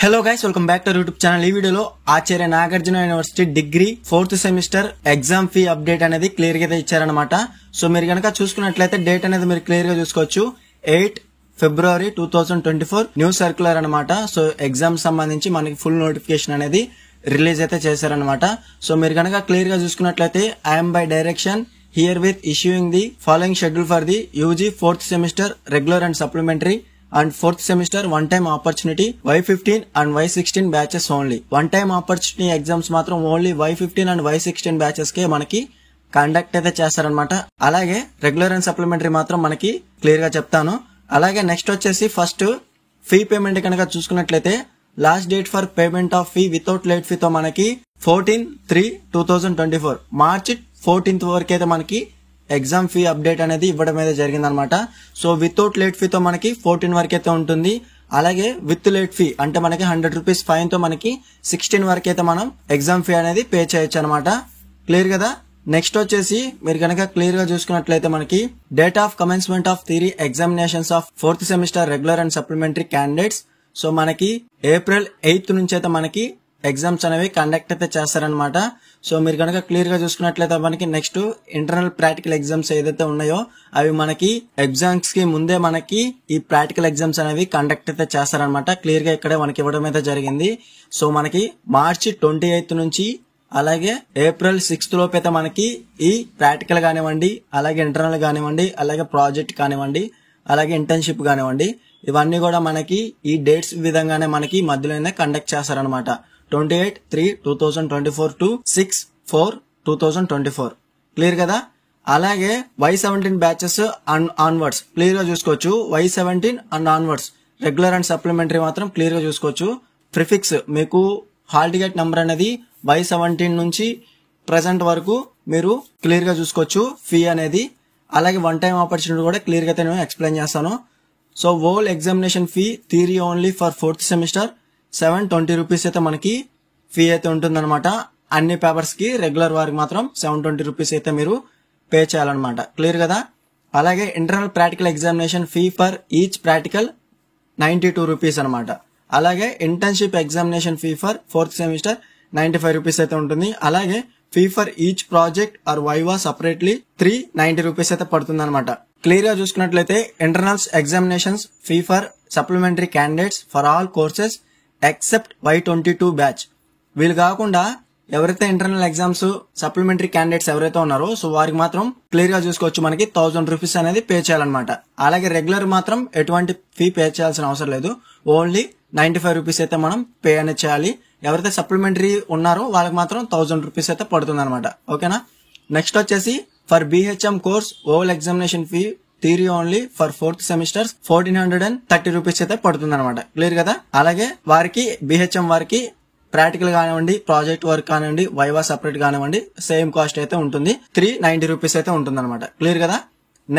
Hello guys, welcome back to YouTube channel. ఈ వీడియోలో Acharya Nagarjuna university degree 4th semester exam fee update అనేది clear గా ఇచ్చారనమాట. సో మీరు గనక చూసుకున్నట్లయితే డేట్ అనేది మీరు క్లియర్ గా చూసుకోవచ్చు. 8 ఫిబ్రవరి 2024 న్యూ సర్క్యులర్ అనమాట. సో ఎగ్జామ్ సంబంధించి మనకి ఫుల్ నోటిఫికేషన్ అనేది రిలీజ్ అయితే చేశారనమాట. సో మీరు గనక క్లియర్ గా చూసుకున్నట్లయితే I'm by direction here with issuing the following schedule for the UG 4th semester regular and supplementary and 4th semester one time opportunity Y15 and Y16 batches only. One time opportunity exams మాత్రం only Y15 and Y16 batches కే మనకి conduct అయితే చేస్తారనమాట. అలాగే regular and supplementary మాత్రం మనకి clear గా చెప్తాను. అలాగే నెక్స్ట్ వచ్చేసి ఫస్ట్ ఫీ పేమెంట్ కనుక చూసుకున్నట్లయితే last date for payment of fee without late fee తో మనకి 14/3/2024 మార్చి 14th వరకు అయితే మనకి ఎగ్జామ్ ఫీ అప్డేట్ అనేది ఇవ్వడం అయితే జరిగిందనమాట. సో వితౌట్ లేట్ ఫీ తో మనకి 14 వరకు అయితే ఉంటుంది. అలాగే విత్ లేట్ ఫీ అంటే మనకి 100 రూపీస్ ఫైన్ తో మనకి 16 వరకు అయితే మనం ఎగ్జామ్ ఫీ అనేది పే చేయొచ్చు అనమాట. క్లియర్ కదా. నెక్స్ట్ వచ్చేసి మీరు కనుక క్లియర్ గా చూసుకున్నట్లయితే మనకి date of commencement of theory examinations of 4th semester regular and supplementary candidates. So మనకి April 8th నుంచి అయితే మనకి ఎగ్జామ్స్ అనేవి కండక్ట్ అయితే చేస్తారనమాట. సో మీరు కనుక క్లియర్ గా చూసుకున్నట్లయితే మనకి నెక్స్ట్ ఇంటర్నల్ ప్రాక్టికల్ ఎగ్జామ్స్ ఏదైతే ఉన్నాయో అవి మనకి ఎగ్జామ్స్ కి ముందే మనకి ఈ ప్రాక్టికల్ ఎగ్జామ్స్ అనేవి కండక్ట్ అయితే చేస్తారనమాట. క్లియర్ గా ఇక్కడే మనకి ఇవ్వడం అయితే జరిగింది. సో మనకి మార్చి 28th నుంచి అలాగే April 6th లోపు అయితే మనకి ఈ ప్రాక్టికల్ కానివ్వండి, అలాగే ఇంటర్నల్ కానివ్వండి, అలాగే ప్రాజెక్ట్ కానివ్వండి, అలాగే ఇంటర్న్షిప్ కానివ్వండి, ఇవన్నీ కూడా మనకి ఈ డేట్స్ విధంగానే మనకి మధ్యలోనే కండక్ట్ చేస్తారనమాట. 28/3/2024 to 6/4/2024 క్లియర్ కదా. అలాగే Y17 బ్యాచెస్ ఆన్వర్డ్స్ క్లియర్ గా చూసుకోవచ్చు. Y17 and onwards regular and supplementary మాత్రం క్లియర్ గా చూసుకోవచ్చు. ప్రిఫిక్స్ మీకు హాల్ టికెట్ నెంబర్ అనేది Y17 నుంచి ప్రెసెంట్ వరకు మీరు క్లియర్ గా చూసుకోవచ్చు ఫీ అనేది. అలాగే వన్ టైం ఆపర్చునిటీ కూడా క్లియర్ గా నేను ఎక్స్ప్లెయిన్ చేస్తాను. So all examination fee theory only for 4th semester 720 rupees అయితే మనకి ఫీ అయితే ఉంటుందన్నమాట. అన్ని పేపర్స్ కి రెగ్యులర్ వారికి మాత్రం 720 రూపీస్ అయితే మీరు పే చేయాలన్నమాట. క్లియర్ కదా. అలాగే internal practical examination fee for each practical 92 rupees అనమాట. అలాగే internship examination fee for 4th semester 95 rupees అయితే ఉంటుంది. అలాగే fee for each project or viva separately 390 rupees అయితే పడుతుంది అనమాట. క్లియర్ గా చూసుకున్నట్లయితే internals examinations fee for supplementary candidates for all courses except Y22 batch. వీళ్ళు కాకుండా ఎవరైతే ఇంటర్నల్ ఎగ్జామ్స్ సప్లిమెంటరీ క్యాండిడేట్స్ ఎవరైతే ఉన్నారో సో వారికి మాత్రం క్లియర్ గా చూసుకోవచ్చు మనకి 1000 రూపీస్ అనేది పే చేయాలన్నమాట. అలాగే రెగ్యులర్ మాత్రం ఎటువంటి ఫీ పే చేయాల్సిన అవసరం లేదు. ఓన్లీ 95 రూపీస్ అయితే మనం పే అనేది చేయాలి. ఎవరైతే సప్లిమెంటరీ ఉన్నారో వాళ్ళకి మాత్రం 1000 రూపీస్ అయితే పడుతుంది అనమాట. ఓకేనా. నెక్స్ట్ వచ్చేసి for BHM course oval examination fee theory only for 4th semesters 1430 rupees అయితే పడుతుంది అనమాట. క్లియర్ కదా. అలాగే వారికి BHM వారికి ప్రాక్టికల్ కానివ్వండి, ప్రాజెక్ట్ వర్క్ కానివ్వండి, వైవా సపరేట్ కానివ్వండి సేమ్ కాస్ట్ అయితే ఉంటుంది. 390 రూపీస్ అయితే ఉంటుంది అనమాట. క్లియర్ కదా.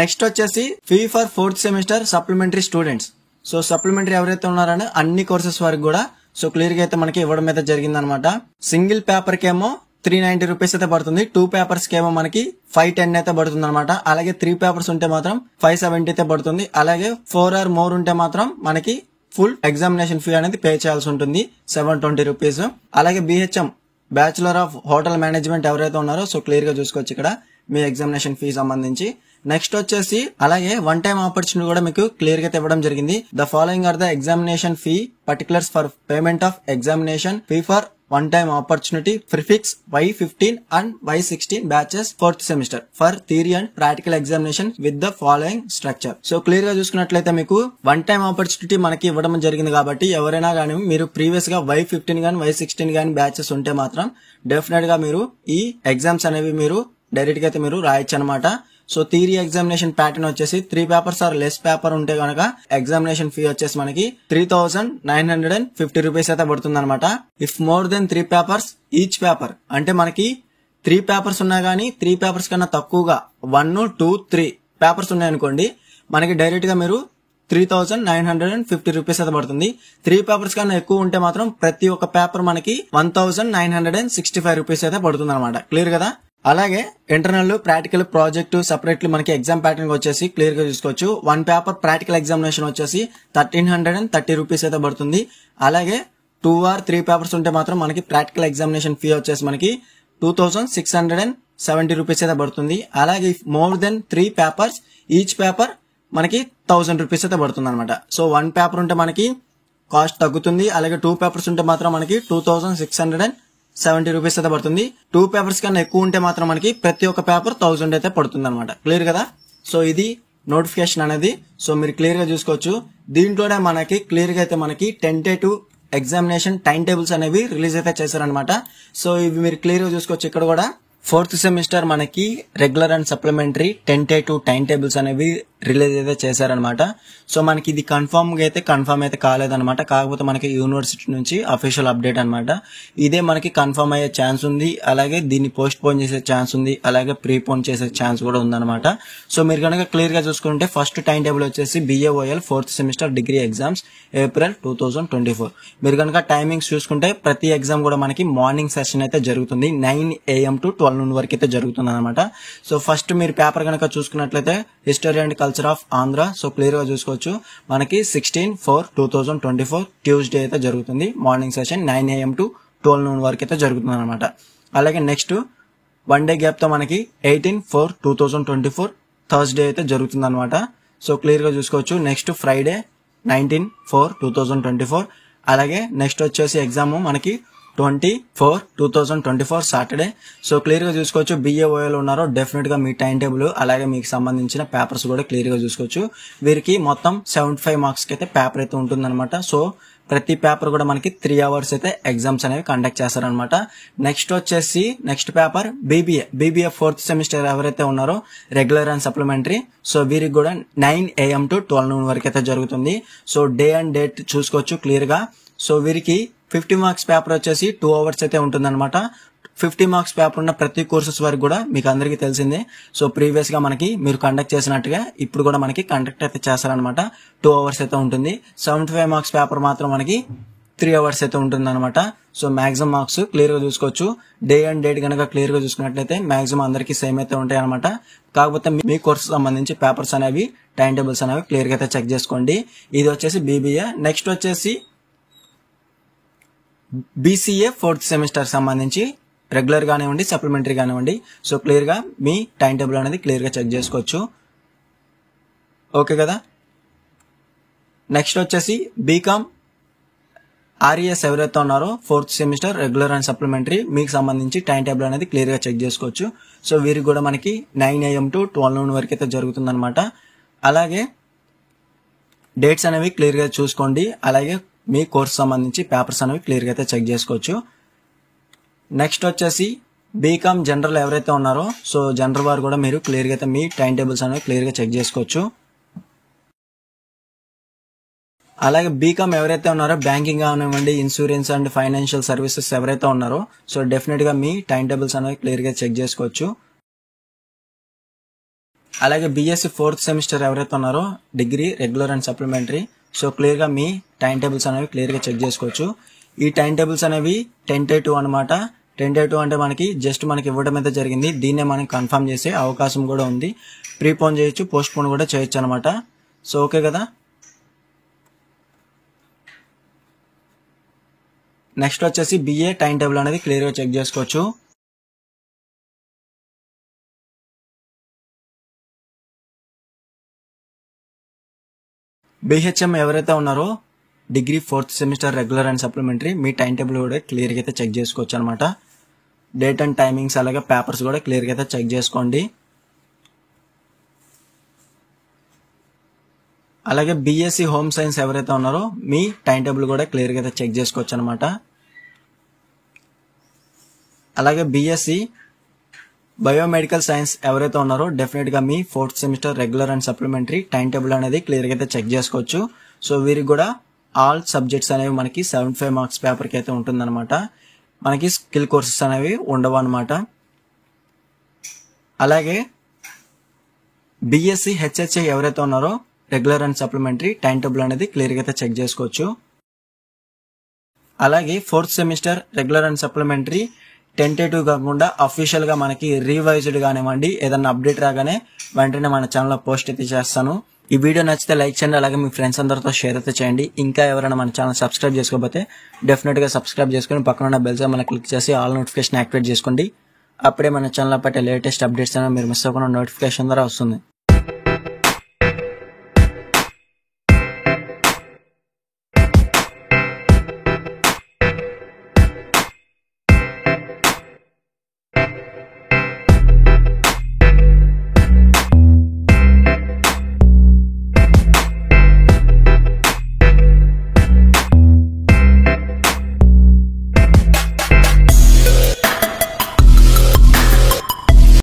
నెక్స్ట్ వచ్చేసి fee for 4th semester supplementary students. So supplementary ఎవరైతే ఉన్నారని అన్ని కోర్సెస్ వారికి కూడా సో క్లియర్ గా అయితే మనకి ఇవ్వడం అయితే జరిగింది అనమాట. సింగిల్ పేపర్ కేమో 390 రూపీస్ అయితే పడుతుంది. 2 పేపర్స్ కేమో మనకి 510 అయితే పడుతుంది అనమాట. అలాగే 3 పేపర్స్ ఉంటే మాత్రం 570 అయితే పడుతుంది. అలాగే 4 or more ఉంటే మాత్రం మనకి ఫుల్ ఎగ్జామినేషన్ ఫీ అనేది పే చేయాల్సి ఉంటుంది 720 రూపీస్. అలాగే BHM bachelor of hotel management ఎవరైతే ఉన్నారో సో క్లియర్ గా చూసుకోవచ్చు ఇక్కడ మీ ఎగ్జామినేషన్ ఫీ సంబంధించి. నెక్స్ట్ వచ్చేసి అలాగే వన్ టైం ఆపర్చునిటీ కూడా మీకు క్లియర్ గా ఇవ్వడం జరిగింది. The following are the examination fee particulars for payment of examination fee for one time opportunity prefix Y15 and Y16 batches 4th semester for theory and practical examination with the following structure. So clear గా చూసుకున్నట్లయితే మీకు one time opportunity మనకి ఇవ్వడం జరిగింది కాబట్టి ఎవరైనా కానీ మీరు ప్రీవియస్ గా Y15 గానీ Y16 గానీ బ్యాచెస్ ఉంటే మాత్రం డెఫినెట్ గా మీరు ఈ ఎగ్జామ్స్ అనేవి మీరు డైరెక్ట్ గా అయితే మీరు రాయొచ్చు అనమాట. సో థియరీ ఎగ్జామినేషన్ ప్యాటర్న్ వచ్చేసి 3 పేపర్స్ ఆర్ లెస్ పేపర్ ఉంటే కనుక ఎగ్జామినేషన్ ఫీ వచ్చేసి మనకి 3950 రూపీస్ అయితే పడుతుంది అనమాట. If more than 3 papers each paper అంటే మనకి 3 పేపర్స్ ఉన్నా గానీ 3 పేపర్స్ కన్నా తక్కువగా 1, 2, 3 పేపర్స్ ఉన్నాయనుకోండి మనకి డైరెక్ట్ గా మీరు 3950 రూపీస్ అయితే పడుతుంది. 3 పేపర్స్ కన్నా ఎక్కువ ఉంటే మాత్రం ప్రతి ఒక్క పేపర్ మనకి 1965 రూపీస్ అయితే పడుతుంది అనమాట. క్లియర్ కదా. అలాగే ఇంటర్నల్ ప్రాక్టికల్ ప్రాజెక్ట్ సెపరేట్లీ మనకి ఎగ్జామ్ ప్యాటర్న్ వచ్చేసి క్లియర్ గా చూసుకోవచ్చు. 1 పేపర్ ప్రాక్టికల్ ఎగ్జామినేషన్ వచ్చేసి 1330 రూపీస్ అయితే పడుతుంది. అలాగే 2 or 3 పేపర్స్ ఉంటే మాత్రం మనకి ప్రాక్టికల్ ఎగ్జామినేషన్ ఫీ వచ్చేసి మనకి 2670 రూపీస్ అయితే పడుతుంది. అలాగే more than 3 papers each paper మనకి 1000 రూపీస్ అయితే పడుతుంది అనమాట. సో 1 పేపర్ ఉంటే మనకి కాస్ట్ తగ్గుతుంది. అలాగే 2 పేపర్స్ ఉంటే మాత్రం మనకి 2670 రూపీస్ అయితే పడుతుంది. 2 పేపర్స్ కన్నా ఎక్కువ ఉంటే మాత్రం మనకి ప్రతి ఒక్క పేపర్ 1000 అయితే పడుతుంది అనమాట. క్లియర్ కదా? సో ఇది నోటిఫికేషన్ అనేది. సో మీరు క్లియర్ గా చూసుకోవచ్చు. దీంట్లోనే మనకి క్లియర్ గా అయితే మనకి టెంటేటివ్ ఎగ్జామినేషన్ టైం టేబుల్స్ అనేవి రిలీజ్ అయితే చేశారనమాట. సో ఇవి మీరు క్లియర్ గా చూసుకోవచ్చు. ఇక్కడ కూడా 4th సెమిస్టర్ మనకి regular and supplementary tentative time tables అనేవి రిలీజ్ అయితే చేశారనమాట. సో మనకి ఇది కన్ఫర్మ్ అయితే కాలేదనమాట. కాకపోతే మనకి యూనివర్సిటీ నుంచి అఫీషియల్ అప్డేట్ అనమాట. ఇదే మనకి కన్ఫర్మ్ అయ్యే ఛాన్స్ ఉంది. అలాగే దీన్ని పోస్ట్ పోన్ చేసే ఛాన్స్ ఉంది. అలాగే ప్రీపోన్ చేసే ఛాన్స్ కూడా ఉందన్నమాట. సో మీరు కనుక క్లియర్ గా చూసుకుంటే ఫస్ట్ టైం టేబుల్ వచ్చేసి BAOL 4th semester degree exams April 2024. మీరు కనుక టైమింగ్స్ చూసుకుంటే ప్రతి ఎగ్జామ్ కూడా మనకి మార్నింగ్ సెషన్ అయితే జరుగుతుంది. 9 AM to 12 noon వరకు అయితే జరుగుతుంది అనమాట. సో ఫస్ట్ మీరు పేపర్ కనుక చూసుకున్నట్లయితే history and culture of Andhra. So clear గా చూసుకోవచ్చు. మనకి 16/4/2024 ట్యూస్డే అయితే జరుగుతుంది. Morning session 9 AM to 12 noon వరకు అయితే జరుగుతుంది అనమాట. అలాగే నెక్స్ట్ 1 day గ్యాప్ తో మనకి 18/4/2024 థర్స్డే అయితే జరుగుతుంది అనమాట. సో క్లియర్ గా చూసుకోవచ్చు. Next Friday 19/4/2024. అలాగే నెక్స్ట్ వచ్చేసి ఎగ్జామ్ మనకి 20/4/2024 సాటర్డే. సో క్లియర్ గా చూసుకోవచ్చు. BAOL ఉన్నారో డెఫినెట్ గా మీ టైం టేబుల్ అలాగే మీకు సంబంధించిన పేపర్స్ కూడా క్లియర్ గా చూసుకోవచ్చు. వీరికి మొత్తం 75 మార్క్స్ కి అయితే పేపర్ అయితే ఉంటుందన్నమాట. సో ప్రతి పేపర్ కూడా మనకి 3 hours అయితే ఎగ్జామ్స్ అనేవి కండక్ట్ చేస్తారనమాట. నెక్స్ట్ వచ్చేసి next paper BBA 4th semester ఎవరైతే ఉన్నారో రెగ్యులర్ అండ్ సప్లిమెంటరీ. సో వీరికి కూడా 9 AM to 12 noon వరకు అయితే జరుగుతుంది. సో డే అండ్ డేట్ చూసుకోవచ్చు క్లియర్ గా. సో వీరికి 50 మార్క్స్ పేపర్ వచ్చేసి 2 hours అయితే ఉంటుందన్నమాట. 50 మార్క్స్ పేపర్ ఉన్న ప్రతి కోర్సెస్ వరకు కూడా మీకు అందరికీ తెలిసిందే. సో ప్రీవియస్ గా మనకి మీరు కండక్ట్ చేసినట్టుగా ఇప్పుడు కూడా మనకి కండక్ట్ అయితే చేస్తారనమాట. 2 hours అయితే ఉంటుంది. 75 మార్క్స్ పేపర్ మాత్రం మనకి 3 hours అయితే ఉంటుంది అనమాట. సో మాక్సిమం మార్క్స్ క్లియర్ గా చూసుకోవచ్చు. డే అండ్ డేట్ కనుక క్లియర్ గా చూసుకున్నట్లయితే మాక్సిమం అందరికీ సేమ్ అయితే ఉంటాయి అనమాట. కాకపోతే మీ కోర్సు సంబంధించి పేపర్స్ అనేవి టైం టేబుల్స్ అనేవి క్లియర్ గా అయితే చెక్ చేసుకోండి. ఇది వచ్చేసి BBA. నెక్స్ట్ వచ్చేసి BCA 4th సెమిస్టర్ సంబంధించి రెగ్యులర్ కానివ్వండి సప్లిమెంటరీ కానివ్వండి. సో క్లియర్ గా మీ టైం టేబుల్ అనేది క్లియర్ గా చెక్ చేసుకోవచ్చు. ఓకే కదా? నెక్స్ట్ వచ్చేసి BCom RES ఎవరైతే ఉన్నారో 4th semester regular and supplementary మీకు సంబంధించి టైం టేబుల్ అనేది క్లియర్ గా చెక్ చేసుకోవచ్చు. సో వీరికి కూడా మనకి 9 AM to 12 noon వరకు అయితే జరుగుతుంది అనమాట. అలాగే డేట్స్ అనేవి క్లియర్ గా చూసుకోండి. అలాగే మీ కోర్స్ సంబంధించి పేపర్స్ అనేవి క్లియర్ గా అయితే చెక్ చేసుకోవచ్చు. నెక్స్ట్ వచ్చేసి BCom జనరల్ ఎవరైతే ఉన్నారో సో జనరల్ వారు కూడా మీరు క్లియర్ గా అయితే మీ టైం టేబుల్స్ అనేవి క్లియర్ గా చెక్ చేసుకోవచ్చు. అలాగే BCom ఎవరైతే ఉన్నారో బ్యాంకింగ్ కానివ్వండి ఇన్సూరెన్స్ అండ్ ఫైనాన్షియల్ సర్వీసెస్ ఎవరైతే ఉన్నారో సో డెఫినెట్ గా మీ టైం టేబుల్స్ అనేవి క్లియర్ గా చెక్ చేసుకోవచ్చు. అలాగే BSc 4th సెమిస్టర్ ఎవరైతే ఉన్నారో degree regular and supplementary. So clear గా మీ టైం టేబుల్స్ అనేవి క్లియర్ గా చెక్ చేసుకోవచ్చు. ఈ టైం టేబుల్స్ అనేవి టెంటేటివ్ అనమాట. టెంటేటివ్ అంటే మనకి జస్ట్ మనకి ఇవ్వడం అయితే జరిగింది. దీన్నే మనకి కన్ఫర్మ్ చేసే అవకాశం కూడా ఉంది. ప్రీపోన్ చేయొచ్చు, పోస్ట్ పోన్ కూడా చేయొచ్చు అనమాట. సో ఓకే కదా? నెక్స్ట్ వచ్చేసి BA టైం టేబుల్ అనేది క్లియర్ గా చెక్ చేసుకోవచ్చు. BHM ఎవరైతే ఉన్నారో degree 4th semester regular and supplementary me time table కూడా క్లియర్ గా అయితే చెక్ చేసుకోవచ్చు అనమాట. డేట్ అండ్ టైమింగ్స్ అలాగే పేపర్స్ కూడా క్లియర్ గా అయితే చెక్ చేసుకోండి. అలాగే BSc హోమ్ సైన్స్ ఎవరైతే ఉన్నారో మీ టైం టేబుల్ కూడా క్లియర్ గా అయితే చెక్ చేసుకోవచ్చు అనమాట. అలాగే BSc బయోమెడికల్ సైన్స్ ఎవరైతే ఉన్నారో డెఫినెట్ గా మీ 4th semester regular and supplementary time table అనేది క్లియర్ గా అయితే చెక్ చేసుకోవచ్చు. సో వీరికి కూడా ఆల్ సబ్జెక్ట్స్ అనేవి మనకి 75 మార్క్స్ పేపర్ కి అయితే ఉంటుందన్నమాట. మనకి స్కిల్ కోర్సెస్ అనేవి ఉండవు అనమాట. అలాగే BSc HHI ఎవరైతే ఉన్నారో regular and supplementary time table అనేది క్లియర్ గా అయితే చెక్ చేసుకోవచ్చు. అలాగే 4th semester regular and supplementary tentative కాకుండా అఫీషియల్ గా మనకి రివైజ్డ్ కానివ్వండి ఏదన్నా అప్డేట్ రాగానే వెంటనే మన ఛానల్ లో పోస్ట్ అయితే చేస్తాను. ఈ వీడియో నచ్చితే లైక్ చేయండి, అలాగే మీ ఫ్రెండ్స్ అందరితో షేర్ అయితే చేయండి. ఇంకా ఎవరైనా మన ఛానల్ సబ్స్క్రైబ్ చేసుకోకపోతే డెఫినెట్గా సబ్స్క్రైబ్ చేసుకుని పక్కన ఉన్న బెల్ సింబల్ క్లిక్ చేసి ఆల్ నోటిఫికేషన్ యాక్టివేట్ చేసుకోండి. అప్పుడే మన ఛానల్ పట్టే లేటెస్ట్ అప్డేట్స్ అయినా మీరు మిస్ అవ్వకుండా నోటిఫికేషన్ ద్వారా వస్తుంది.